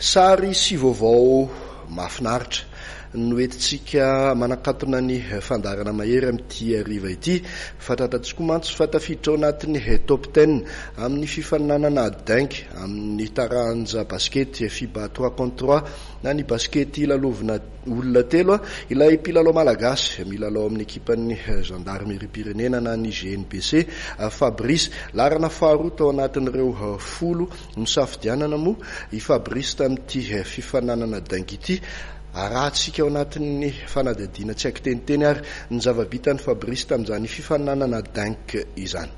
Sary sy vaovao mahafinaritra noentintsika manakatona ny fandarana mahery amin'ity ariva ity. Fantatantsika mantsy fa tafiditra ao anatin'ny top 10 amin'ny fifaninanana dingue amin'ny taranja baskety FIBA 3-3 na ny baskety lalovina olona telo. Ilay mpilalao malagasy milalao amin'ny ekipan'ny gendarmerie pirenena na ny GNBC Fabrice larana faharoa tao anatin'ireo 10 misafidianana moa i Fabrice tamin'ity fifaninanana dingue ity. Arahantsika ao anatin'ny fanadihadiana tsy haiko teniteny ary ny zava-bitany Fabrice tamin'izany fifaninanana dingue izany.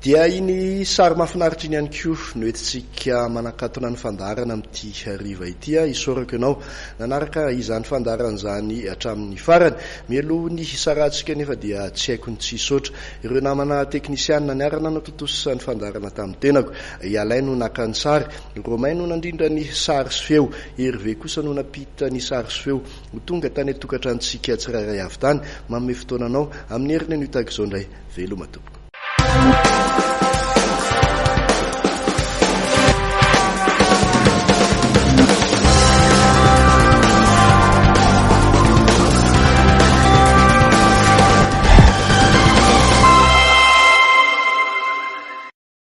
Dia iny sary mahafinaritra iny ihany koa noentintsika manakatona ny fandarana amin'ity hariva ity. Isorako ianao nanaraka izany fandarana izany hatramin'ny farany. Mialoha ny hisarantsika nefa dia tsy haiko ny tsy hisaotra ireo namana teknisianina niarana natontosa ny fandarana tamin'ny tenako. Ialay no naka ny sary, Romain no nandrindra ny sary sy feo, Hervé kosa no napita ny sary sy feo. Tonga tany atokatrantsika tsirairay avy tany manome fotoananao amin'ny herin'ny anio tahaka izao indray. Veloma tompoko.